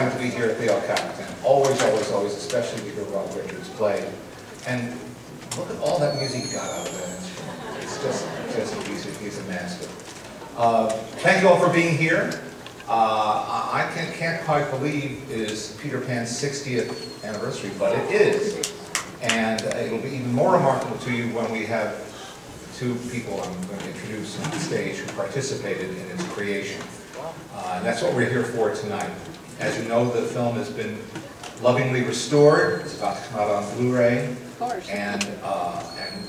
excited to be here at the Capitan. Always, always, always, especially to hear Rob Richards play. And look at all that music he got out of that instrument. It's just he's a master. Thank you all for being here. I can't quite believe it is Peter Pan's 60th anniversary, but it is. And it'll be even more remarkable to you when we have two people I'm going to introduce on the stage who participated in its creation. And that's what we're here for tonight. As you know, the film has been lovingly restored. It's about to come out on Blu-ray. Of course. And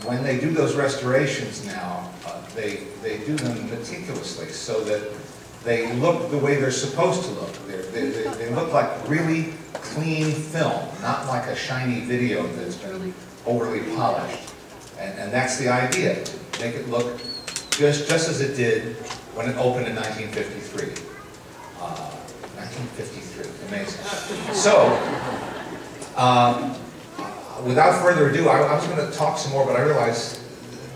when they do those restorations now, they do them meticulously so that they look the way they're supposed to look. They look like really clean film, not like a shiny video that's been overly polished. And that's the idea, to make it look just as it did when it opened in 1953. 1953, amazing. So, without further ado, I was going to talk some more, but I realized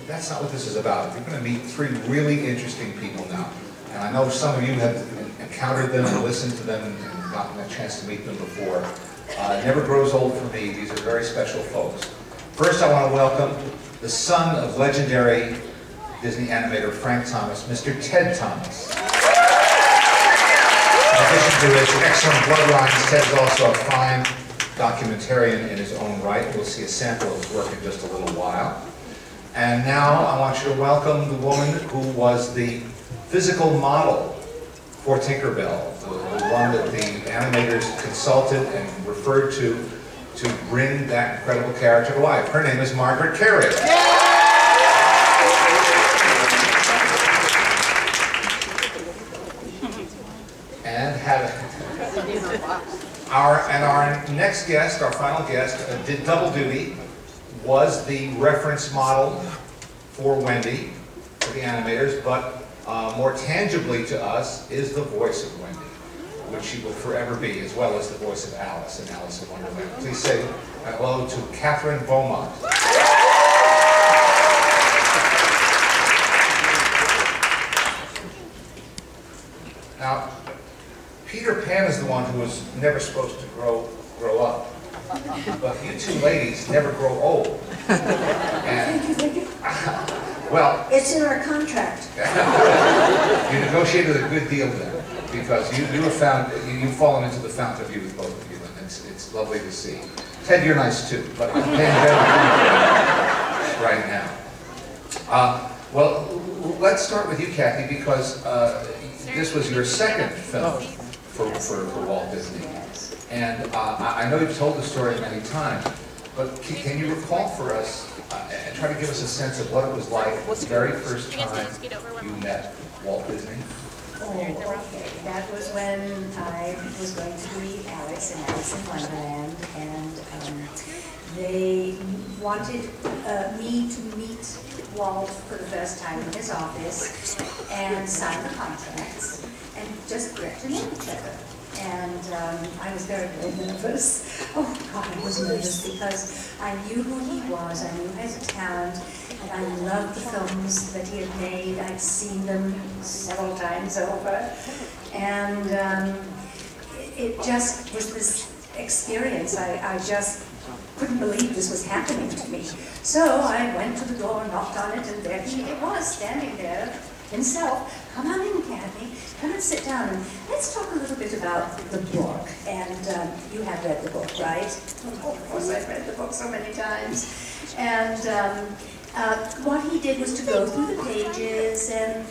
that's not what this is about. You're going to meet three really interesting people now. And I know some of you have encountered them and listened to them and gotten a chance to meet them before. It never grows old for me. These are very special folks. First, I want to welcome the son of legendary Disney animator Frank Thomas, Mr. Ted Thomas. In addition to his excellent bloodlines, Ted's also a fine documentarian in his own right. We'll see a sample of his work in just a little while. And now I want you to welcome the woman who was the physical model for Tinkerbell, the one that the animators consulted and referred to bring that incredible character to life. Her name is Margaret Carey. And our next guest, our final guest, did double duty, was the reference model for Wendy, for the animators, but more tangibly to us is the voice of Wendy, which she will forever be, as well as the voice of Alice in Alice in Wonderland. Please say hello to Catherine Beaumont. Now, Peter Pan is the one who was never supposed to grow up. But you two ladies never grow old. And, Thank you. Well, it's in our contract. You negotiated a good deal then, because you've fallen into the fountain of youth, both of you, and it's lovely to see. Ted, you're nice too, but I'm paying better right now. Well, let's start with you, Kathy, because this was your second film for Walt Disney. And I know you've told the story many times, but can you recall for us and try to give us a sense of what it was like the very first time you met Walt Disney? Oh, okay. That was when I was going to be Alice in Alice in Wonderland, and they wanted me to meet Walt for the first time in his office and sign the contracts and just get to know each other. And I was very, very nervous. Oh God, I was nervous because I knew who he was, I knew his talent, and I loved the films that he had made. I'd seen them several times over. And it just was this experience. I just couldn't believe this was happening to me. So I went to the door, knocked on it, and there he was, standing there himself. Come on in, Kathy. Come and sit down, and let's talk a little bit about the book. And you have read the book, right? Oh, of course, I've read the book so many times. And what he did was to go through the pages and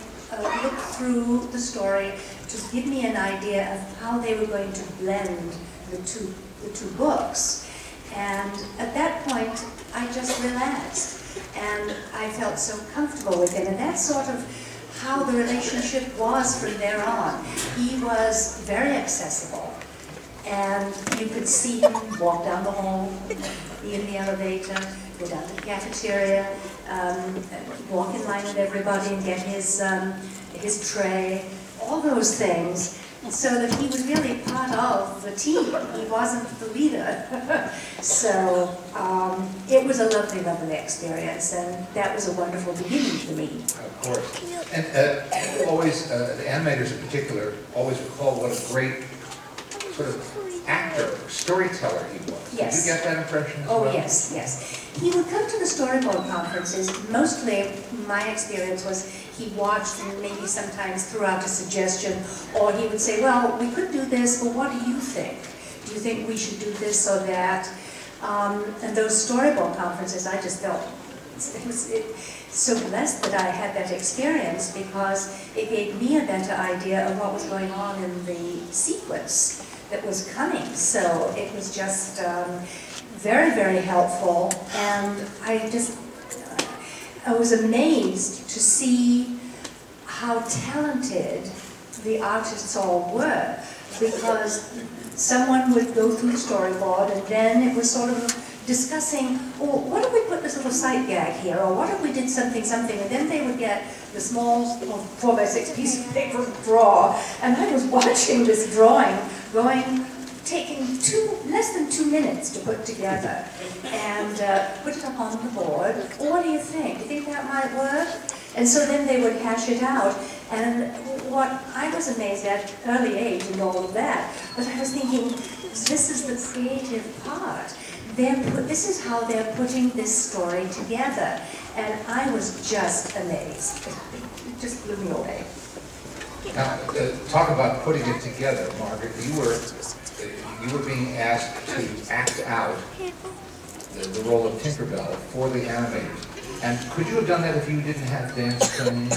look through the story to give me an idea of how they were going to blend the two books. And at that point, I just relaxed, and I felt so comfortable with him. And that's sort of how the relationship was from there on. He was very accessible, and you could see him walk down the hall, be in the elevator, go down to the cafeteria, walk in line with everybody and get his tray, all those things, so that he was really part of the team. He wasn't the leader. So it was a lovely, lovely experience, and that was a wonderful beginning for me. Of course. And always, the animators in particular, always recall what a great sort of actor, storyteller he was. Yes. Did you get that impression as well? Oh, yes, yes. He would come to the storyboard conferences. Mostly, my experience was he watched and maybe sometimes threw out a suggestion, or he would say, well, we could do this, but what do you think? Do you think we should do this or that? And those storyboard conferences, I just felt so blessed that I had that experience, because it gave me a better idea of what was going on in the sequence that was coming. So it was just very, very helpful, and I was amazed to see how talented the artists all were, because someone would go through the storyboard, and then it was sort of discussing, oh, what if we put this little sight gag here, or what if we did something, and then they would get the small 4x6 piece of paper draw, and I was watching this drawing taking less than 2 minutes to put together, and put it up on the board. Well, what do you think? Do you think that might work? And so then they would hash it out, and what I was amazed at, early age and all of that, but I was thinking, this is the creative part. This is how they're putting this story together, and I was just amazed. It just blew me away. Now, talk about putting it together, Margaret. You were being asked to act out the role of Tinkerbell for the animators. And could you have done that if you didn't have dance training?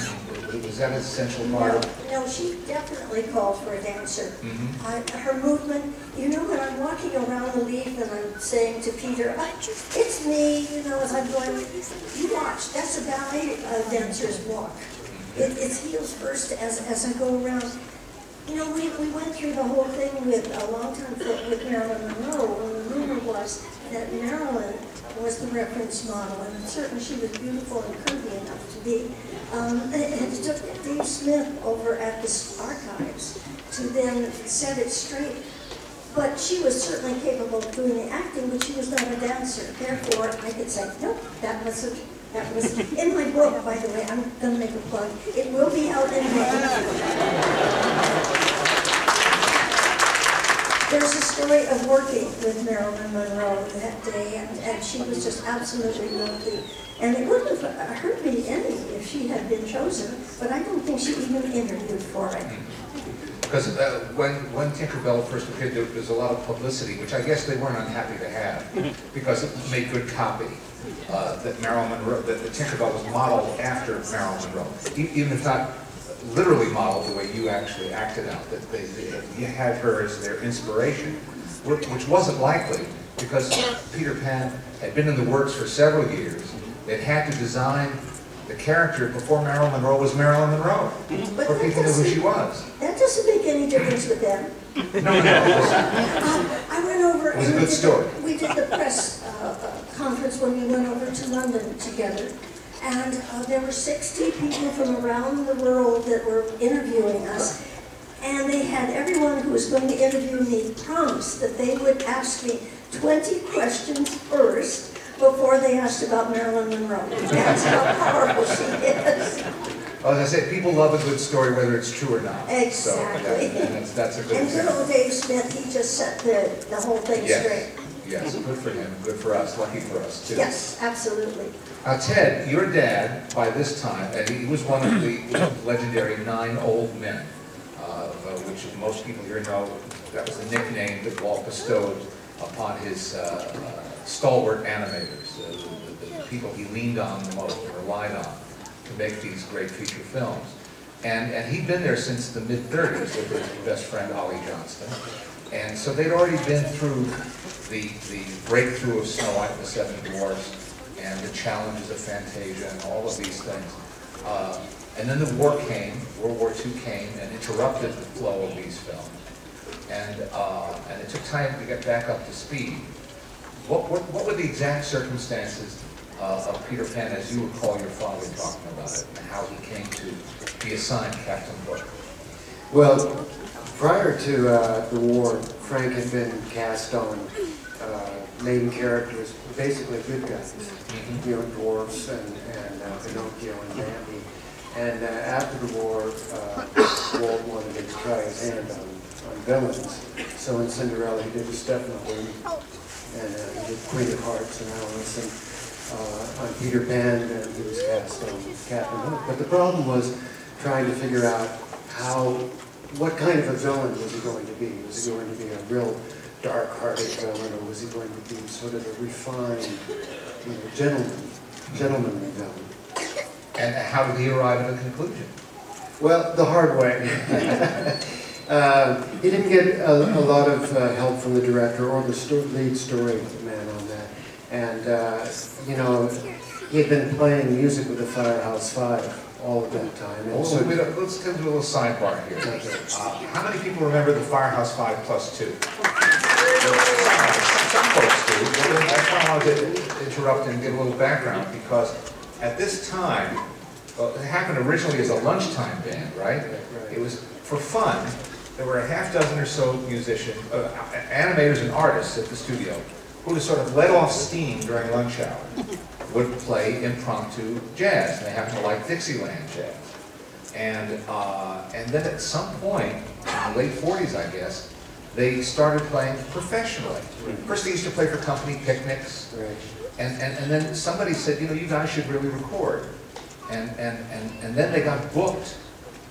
Was that an essential part of it? No, she definitely called for a dancer. Mm-hmm. Her movement, you know, when I'm walking around the leaf and I'm saying to Peter, it's me, you know, as I'm going, you watch, that's a ballet dancer's walk. It's heels first as I go around. You know, we went through the whole thing with a long time with Marilyn Monroe, when the rumor was that Marilyn was the reference model, and certainly she was beautiful and curvy enough to be. And it took Dave Smith over at the archives to then set it straight. But she was certainly capable of doing the acting, but she was not a dancer. Therefore, I could say, nope, that was in my book, by the way. I'm going to make a plug. It will be out in May. There's a story of working with Marilyn Monroe that day, and she was just absolutely lovely. And it wouldn't have hurt me any if she had been chosen, but I don't think she even interviewed for it. Because when Tinkerbell first appeared, there was a lot of publicity, which I guess they weren't unhappy to have, because it made good copy. That Marilyn Monroe, that Tinkerbell was modeled after Marilyn Monroe, even if not literally modeled the way you actually acted out. That you had her as their inspiration, which wasn't likely, because Peter Pan had been in the works for several years. They'd had to design the character before Marilyn Monroe was Marilyn Monroe, before people knew who she was. That doesn't make any difference with them. No. I went over. It was a good story. We did the press conference when we went over to London together, and there were 60 people from around the world that were interviewing us, and they had everyone who was going to interview me promise that they would ask me 20 questions first before they asked about Marilyn Monroe. That's how powerful she is. Well, as I say, people love a good story whether it's true or not. Exactly. So that's a good And good example. old Dave Smith, he just set the whole thing straight. Yes, good for him, good for us, lucky for us too. Yes, absolutely. Now Ted, your dad, by this time, and he was one of the legendary 9 old men, which most people here know, that was the nickname that Walt bestowed upon his stalwart animators, the people he leaned on the most, or relied on, to make these great feature films. And he'd been there since the mid-30s with his best friend, Ollie Johnston. And so they'd already been through the breakthrough of Snow White and the Seven Dwarfs, and the challenges of Fantasia, and all of these things. And then the war came, World War II came, and interrupted the flow of these films. And it took time to get back up to speed. What were the exact circumstances of Peter Pan as you recall your father talking about it, and how he came to be assigned Captain Hook? Well, prior to the war, Frank had been cast on main characters, basically good guys, you know, dwarfs and Pinocchio and Bambi. And after the war, Walt wanted to try his hand on villains. So in Cinderella, he did the stepmother, and he did Queen of Hearts and Alice, and on Peter Pan, and he was cast on Captain Hook. But the problem was trying to figure out what kind of a villain was he going to be? Was he going to be a real dark-hearted villain, or was he going to be sort of a refined, gentlemanly villain? And how did he arrive at a conclusion? Well, the hard way. He didn't get a lot of help from the director or the lead story man on that. And, he had been playing music with the Firehouse Five all of that time. And let's come to a little sidebar here. How many people remember the Firehouse 5 plus 2? Some folks do. That's why I wanted to interrupt and give a little background, because at this time, it happened originally as a lunchtime band, right? It was for fun. There were a half dozen or so musicians, animators and artists at the studio who just sort of let off steam during lunch hour, would play impromptu jazz. And they happened to like Dixieland jazz. And then at some point, in the late 40s, I guess, they started playing professionally. First they used to play for company picnics, and then somebody said, you guys should really record. And then they got booked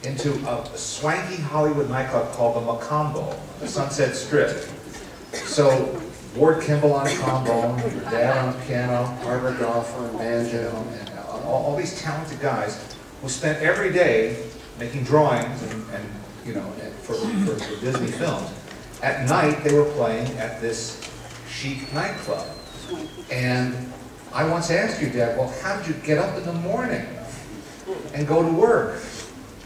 into a swanky Hollywood nightclub called the Macombo, the Sunset Strip. So Ward Kimball on trombone, your dad on piano, Barbara Goff on banjo, and all these talented guys who spent every day making drawings and for Disney films. At night they were playing at this chic nightclub. And I once asked your dad, well, how did you get up in the morning and go to work?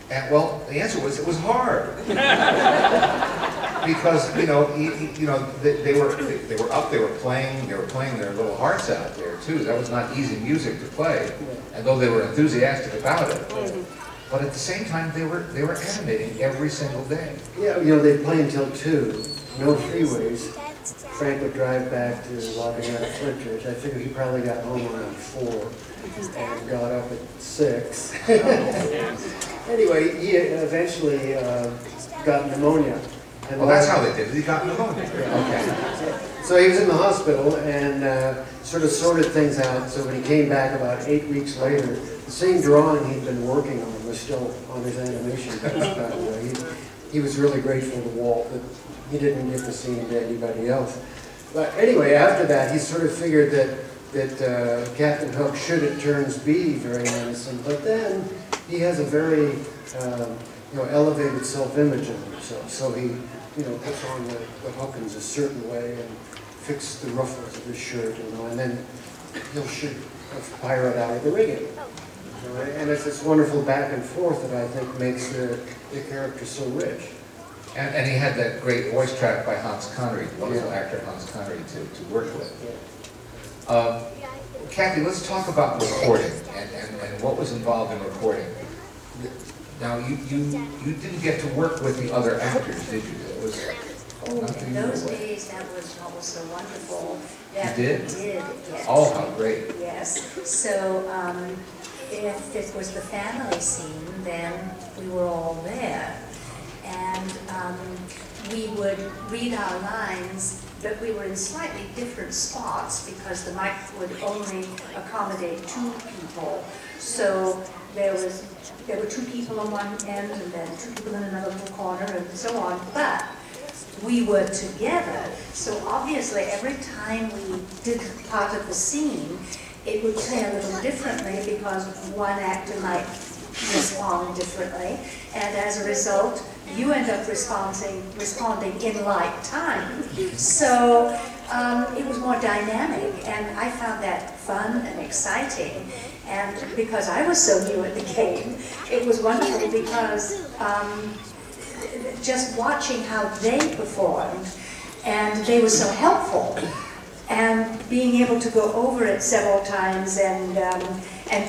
And well, the answer was it was hard. Because they were up, they were playing their little hearts out there too. That was not easy music to play, and though they were enthusiastic about it. But at the same time, they were animating every single day. Yeah, they'd play until 2, no freeways. Frank would drive back to logging out of Flintridge. I figure he probably got home around 4 and got up at 6. Anyway, he eventually got pneumonia. And well, that's how they did it. He got pneumonia. Okay. So he was in the hospital and sort of sorted things out. So when he came back about 8 weeks later, the same drawing he'd been working on was still on his animation desk, by the way. He was really grateful to Walt that he didn't give the scene to anybody else. But anyway, after that, he sort of figured that Captain Hook should at turns be very menacing, but then he has a very elevated self-image of himself. So he puts on the hookins a certain way and fixes the ruffles of his shirt, and then he'll shoot a pirate out of the rigging. And it's this wonderful back and forth that I think makes the character so rich. And he had that great voice track by Hans Conried, the wonderful actor Hans Conried to work with. Kathy, let's talk about recording and what was involved in recording. Now, you didn't get to work with the other actors, did you? It was in those days, that was what was so wonderful. That you did? We did, yes. Oh, how great. Yes. So, if it was the family scene, then we were all there. And we would read our lines, but we were in slightly different spots because the mic would only accommodate 2 people. So there were 2 people on one end and then 2 people in another little corner and so on. But we were together. So obviously every time we did part of the scene, it would play a little differently because one actor might respond differently. And as a result, you end up responding in like time. So it was more dynamic, and I found that fun and exciting. And because I was so new at the game, it was wonderful because just watching how they performed, and they were so helpful. And being able to go over it several times and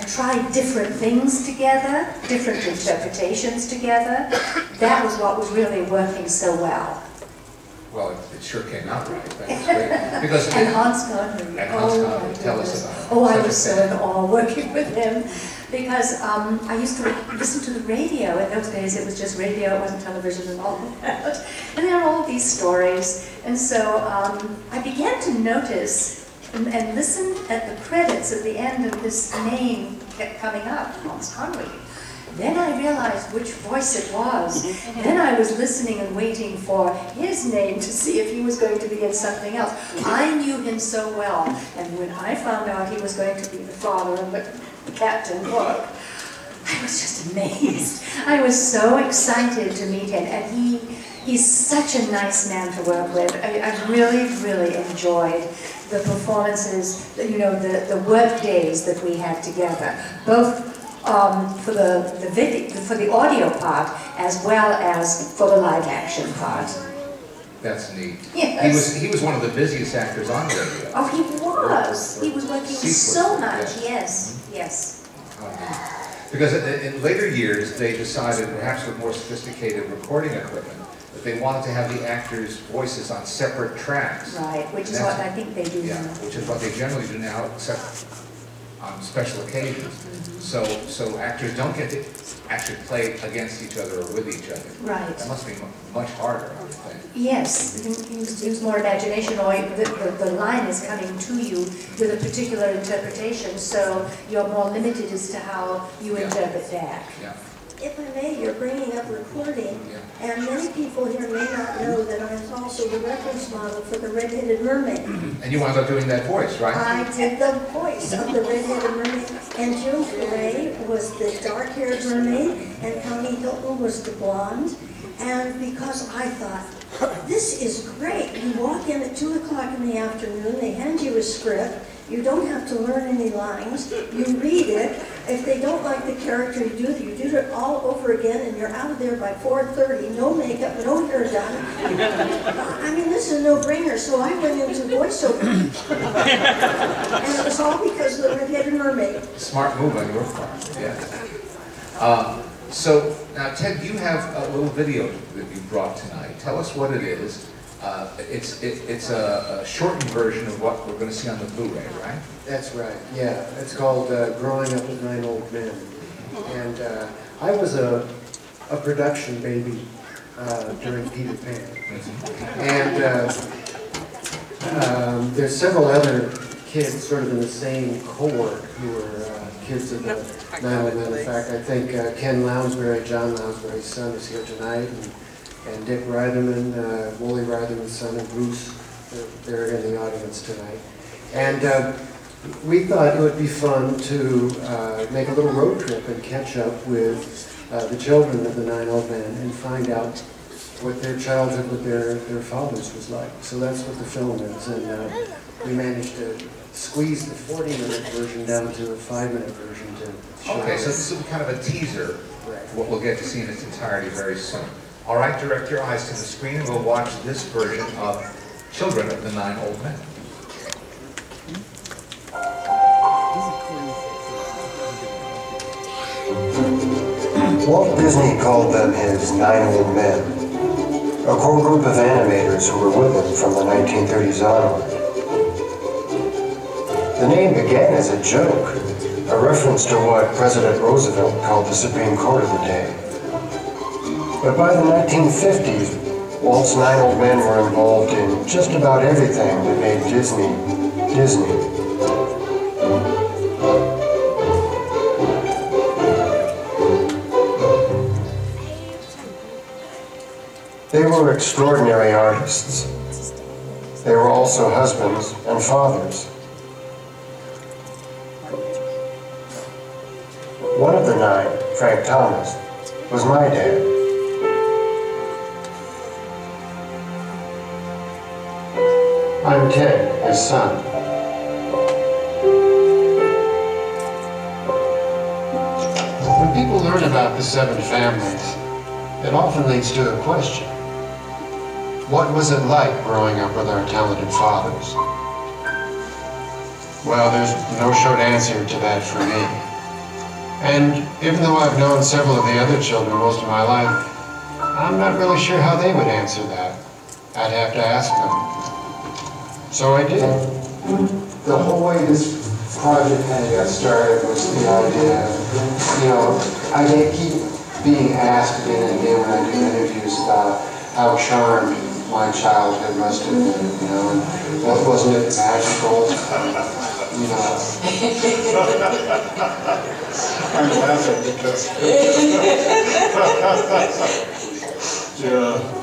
try different things together, different interpretations together, that was what was really working so well. Well, it sure came out right. That's great. Because And Hans Connery. And Hans Oh, Connery, my tell us goodness. about it. Oh, I Such a was so fan. in awe working with him because I used to listen to the radio. In those days, it was just radio, it wasn't television and all of that. And there were all these stories. And so I began to notice and listen at the credits at the end of this name kept coming up, Hans Connery. Then I realized which voice it was. Then I was listening and waiting for his name to see if he was going to be in something else. I knew him so well, and when I found out he was going to be the father of the Captain book, I was just amazed. I was so excited to meet him, and he's such a nice man to work with. I really, really enjoyed the performances, you know, the work days that we had together, both for the audio part as well as for the live action part. That's neat. Yes. He was one of the busiest actors on radio. Oh, he was. He was working so much. Yes. Yes. Because in later years, they decided, perhaps with more sophisticated recording equipment, that they wanted to have the actors' voices on separate tracks. Right, which is what I think they do Yeah, now. which is what they generally do now, except on special occasions. So actors don't get to actually play against each other or with each other. Right. That must be much harder, I would think. Yes, use more imagination, or the line is coming to you with a particular interpretation, so you're more limited as to how you interpret that. Yeah. If I may, you're bringing up recording, and many people here may not know that I was also the reference model for the Red-Headed Mermaid. And you wound up doing that voice, right? I did the voice of the Red-Headed Mermaid, and June Foray was the dark-haired mermaid, and Connie Hilton was the blonde. And because I thought, this is great. You walk in at 2 o'clock in the afternoon, they hand you a script, you don't have to learn any lines, you read it. If they don't like the character, you do it all over again, and you're out of there by 4:30, no makeup, no hair done. I mean, this is a no-brainer, so I went into voiceover. And it was all because of the Red-Headed Mermaid. Smart move on your part, yeah. So, now Ted, you have a little video that you brought tonight. Tell us what it is. It's a shortened version of what we're going to see on the Blu-ray, right? That's right, yeah. It's called Growing Up with 9 Old Men. And I was a production baby during Peter Pan. And there's several other kids sort of in the same cohort who were kids of the 9 Old Men. In fact, I think Ken Lounsbury, John Lounsbury's son, is here tonight. And Dick Reitherman, Wooly Reitherman's son, and Bruce, they're in the audience tonight. And we thought it would be fun to make a little road trip and catch up with the children of the 9 Old Men and find out what their childhood with their fathers was like. So that's what the film is. And we managed to squeeze the 40-minute version down to a 5-minute version to show. Okay, so this will be kind of a teaser, Right. what we'll get to see in its entirety very soon. All right, direct your eyes to the screen. We'll watch this version of Children of the 9 Old Men. Walt Disney called them his 9 Old Men, a core group of animators who were with him from the 1930s onward. The name began as a joke, a reference to what President Roosevelt called the Supreme Court of the day. But by the 1950s, Walt's 9 Old Men were involved in just about everything that made Disney, Disney. They were extraordinary artists. They were also husbands and fathers. One of the 9, Frank Thomas, was my dad. I'm Ted, his son. When people learn about the 7 families, it often leads to a question. What was it like growing up with our talented fathers? Well, there's no short answer to that for me. And even though I've known several of the other children most of my life, I'm not really sure how they would answer that. I'd have to ask them. So I did. The whole way this project kind of got started was the idea of, you know, I keep being asked again and again when I do interviews about how charmed my childhood must have been, you know, and wasn't it magical, you know. I'm laughing because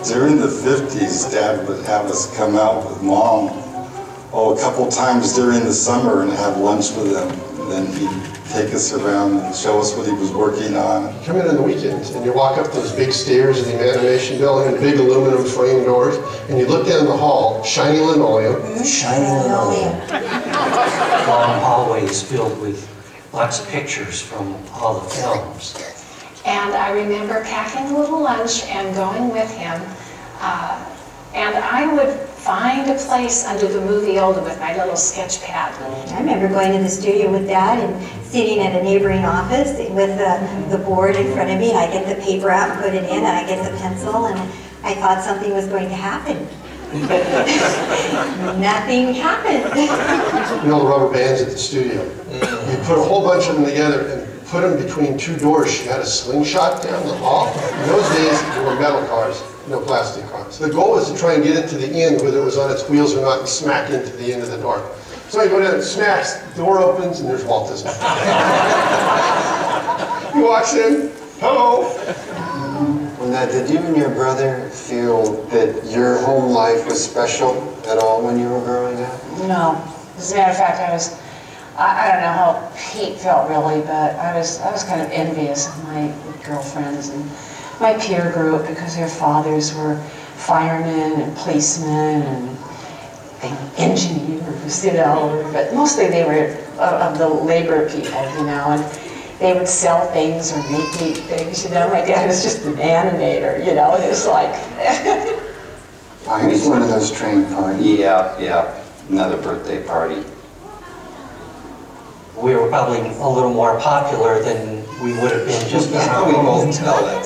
during the 50s, Dad would have us come out with Mom, a couple times during the summer and have lunch with him. And then he'd take us around and show us what he was working on. Come in on the weekends and you walk up those big stairs in the animation building, big aluminum frame doors, and you look down the hall, shiny linoleum. Shiny linoleum. Long hallways filled with lots of pictures from all the films. And I remember packing a little lunch and going with him. And I would find a place under the movie Older with my little sketch pad. I remember going to the studio with Dad and sitting at a neighboring office with the board in front of me. I get the paper out and put it in, and I get the pencil, and I thought something was going to happen. Nothing happened. You know the rubber bands at the studio? You put a whole bunch of them together and put them between two doors. She had a slingshot down the hall. In those days, there were metal cars, no plastic cars. The goal was to try and get it to the end, whether it was on its wheels or not, and smack into the end of the door. So I go down and smacks, the door opens, and there's Walt Disney. He walks in, hello. Now, did you and your brother feel that your home life was special at all when you were growing up? No. As a matter of fact, I don't know how Pete felt really, but I was kind of envious of my girlfriends and my peer group because their fathers were firemen and policemen and engineers, you know, but mostly they were of the labor people, you know, and they would sell things or make neat things, you know. My dad was just an animator, you know, and it was like... I was one of those train parties. Yeah, another birthday party. We were probably a little more popular than we would have been just now. We both tell that.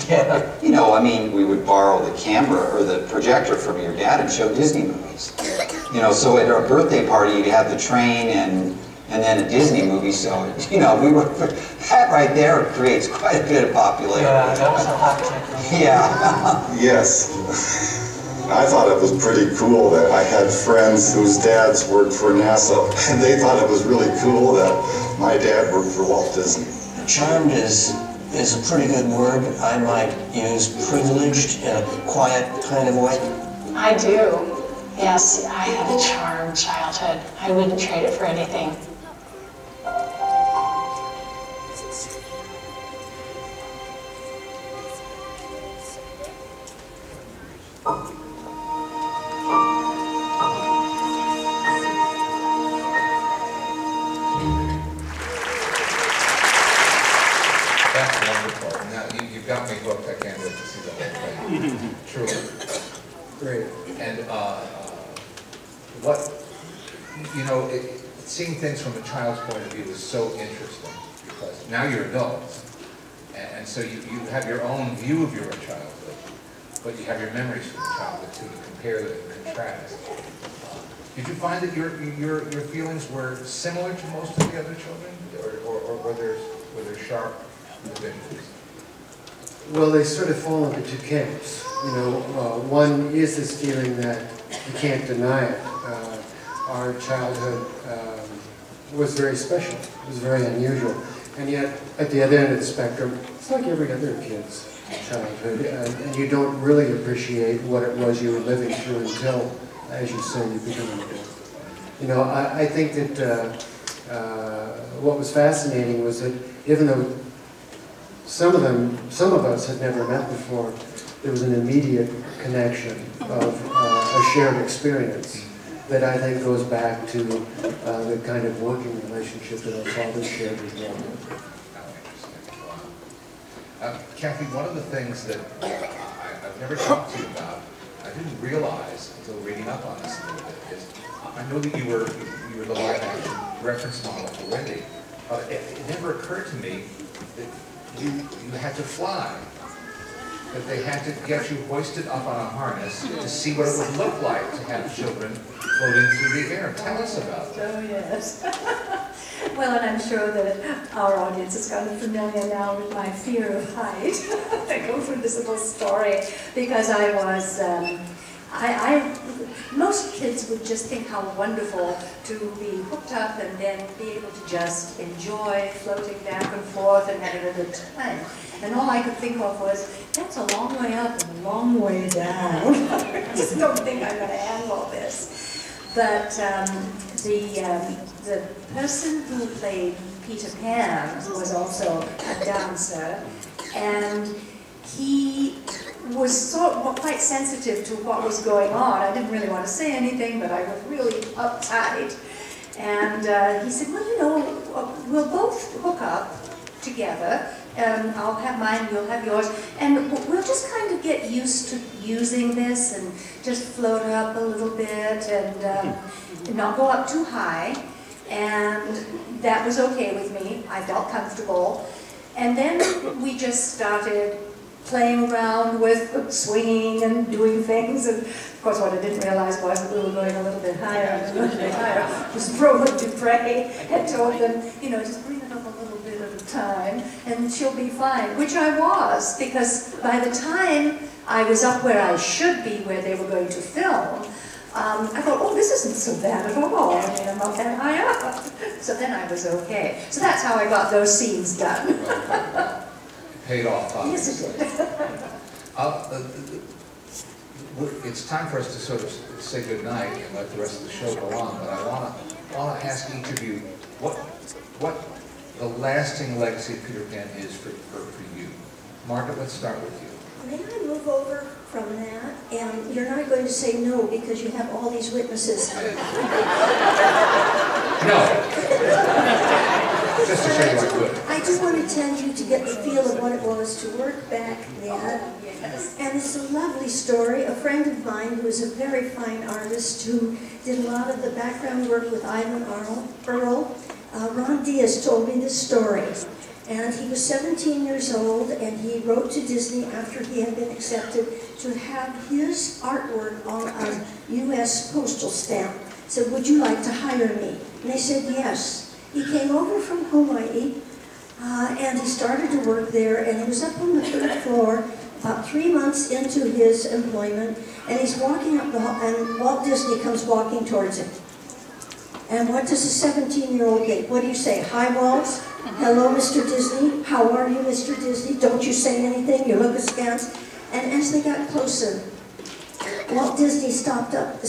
Yeah. You know, I mean, we would borrow the camera or the projector from your dad and show Disney movies. You know, so at our birthday party, you'd have the train and then a Disney movie, so, you know, that right there creates quite a bit of popularity. Yeah, that was a hot technique. Yeah. Yes. I thought it was pretty cool that I had friends whose dads worked for NASA, and they thought it was really cool that my dad worked for Walt Disney. Charmed is a pretty good word. I might use privileged in a quiet kind of way. I do. Yes, I had a charmed childhood. I wouldn't trade it for anything. That's wonderful. Now, you've got me hooked. I can't wait to see the whole thing. Truly. Great. And what, you know, seeing things from a child's point of view is so interesting because now you're adults. And so you have your own view of your own childhood, but you have your memories from your childhood too, to compare them and contrast. Did you find that your feelings were similar to most of the other children, or were there sharp divisions? Well, they sort of fall into two camps. You know, one is this feeling that you can't deny it. Our childhood was very special. It was very unusual. And yet, at the other end of the spectrum, it's like every other kid's childhood. And you don't really appreciate what it was you were living through until, as you say, you become an adult. You know, I think that what was fascinating was that even though some of us had never met before, there was an immediate connection of a shared experience that I think goes back to the kind of working relationship that our fathers shared with them. Kathy, one of the things that I've never talked to you about, I didn't realize until reading up on this a little bit, is I know that you were the live action reference model for Wendy. It never occurred to me that you had to fly that they had to get you hoisted up on a harness to see what it would look like to have children floating through the air. Tell us about that. Oh, yes. Well, and I'm sure that our audience is kind of familiar now with my fear of height. I go through this little story because I was, most kids would just think how wonderful to be hooked up and then be able to just enjoy floating back and forth and having a good time. And all I could think of was, that's a long way up and a long way down. I just don't think I'm going to handle this. But the person who played Peter Pan was also a dancer, and he was quite sensitive to what was going on. I didn't really want to say anything, but I was really uptight. And he said, well, you know, we'll both hook up together. I'll have mine, you'll have yours, and we'll just kind of get used to using this and just float up a little bit and not go up too high. And that was okay with me. I felt comfortable. And then we just started playing around with swinging and doing things. And of course, what I didn't realize was that we were going a little bit higher and a little bit higher. Because Roland Dupre had told them, you know, just bring it up a little bit at a time and she'll be fine, which I was, because by the time I was up where I should be, where they were going to film, I thought, oh, this isn't so bad at all. I mean, I'm not that high up. So then I was okay. So that's how I got those scenes done. Paid off, Yes, it did. It's time for us to sort of say goodnight and let the rest of the show go on, but I want to ask each of you what the lasting legacy of Peter Pan is for you. Margaret, let's start with you. May I move over from that? And you're not going to say no because you have all these witnesses. No. Just to show you what good. I do want to tell you to get the feel of what it was to work back then. Yes. And it's a lovely story. A friend of mine who is a very fine artist who did a lot of the background work with Ivan Earl, Ron Diaz told me this story. And he was 17 years old, and he wrote to Disney after he had been accepted to have his artwork on a U.S. postal stamp. Said, would you like to hire me? And they said yes. He came over from Hawaii, and he started to work there, and he was up on the 3rd floor, about 3 months into his employment, and he's walking up the hall, and Walt Disney comes walking towards him. And what does a 17-year-old think? What do you say? Hi, Walt? Hello, Mr. Disney. How are you, Mr. Disney? Don't you say anything. You look askance. And as they got closer, Walt Disney stepped up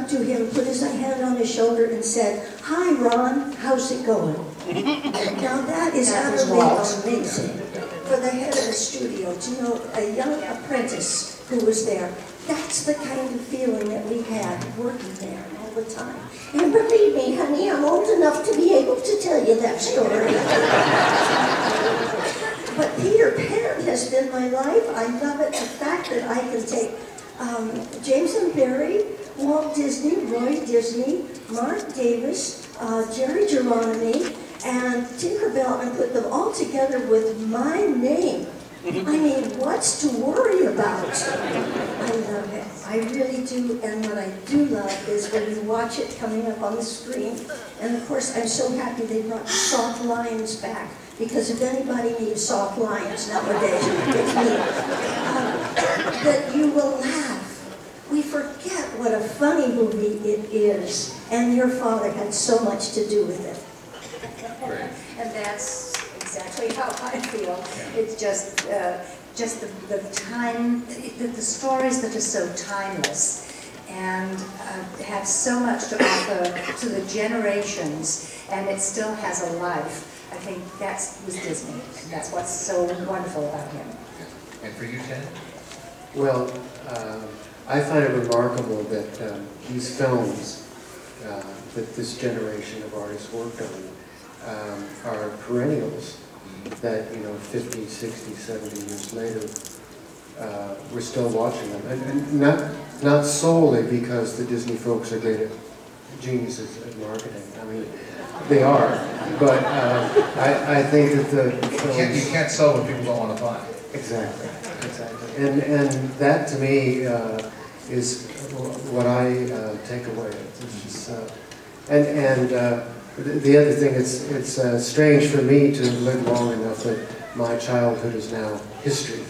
to him, put his hand on his shoulder, and said, "Hi, Ron. How's it going?" Now that is utterly amazing for the head of the studio to know a young apprentice who was there. That's the kind of feeling that we had working there all the time. And believe me, honey, I'm old enough to be able to tell you that story. But Peter Pan has been my life. I love it. The fact that I can take James and Barry, Walt Disney, Roy Disney, Mark Davis, Jerry Geronimi, and Tinkerbell, and put them all together with my name. I mean, what's to worry about? I love it. I really do. And what I do love is when you watch it coming up on the screen. And of course, I'm so happy they brought soft lines back. Because if anybody needs soft lines nowadays, it's me. That you will laugh. We forget what a funny movie it is. And your father had so much to do with it. And that's exactly how I feel. It's just the time, the stories that are so timeless and have so much to offer to the generations, and it still has a life. I think that was Disney, and that's what's so wonderful about him. And for you, Ken? Well, I find it remarkable that these films that this generation of artists worked on are perennials that, 50, 60, 70 years later, we're still watching them. And not solely because the Disney folks are great geniuses at marketing. I mean, they are. But I think that the films... You can't sell what people don't want to buy. Exactly. exactly. And that to me is what I take away. It's just, the other thing, it's strange for me to live long enough that my childhood is now history.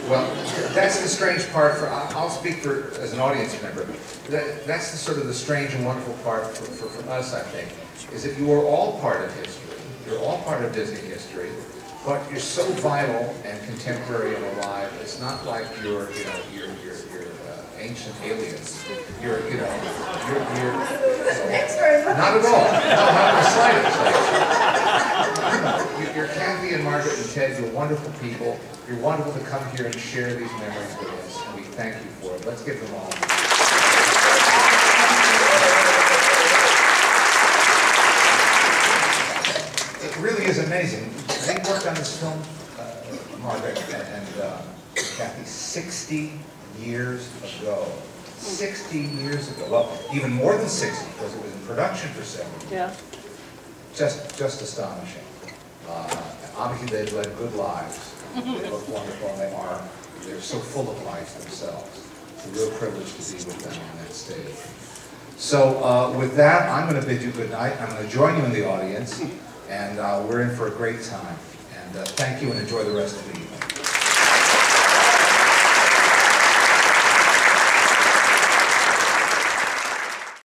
Well, that's the strange part for, I'll speak for, as an audience member, that's the sort of the strange and wonderful part for us, I think, is that you are all part of history. You're all part of Disney history, but you're so vital and contemporary and alive. It's not like you're ancient aliens. You're not at all. No, not the slightest. You're Kathy and Margaret and Ted. You're wonderful people. You're wonderful to come here and share these memories with us, and we thank you for it. Let's give them all. It really is amazing. They worked on this film, Margaret and Kathy, 60 years ago. 60 years ago. Well, even more than 60, because it was in production for 7 years. Yeah. Just astonishing. Obviously, they've led good lives. They look wonderful, and they're so full of life themselves. It's a real privilege to be with them on that stage. So with that, I'm going to bid you good night. I'm going to join you in the audience, and we're in for a great time. And thank you, and enjoy the rest of the evening.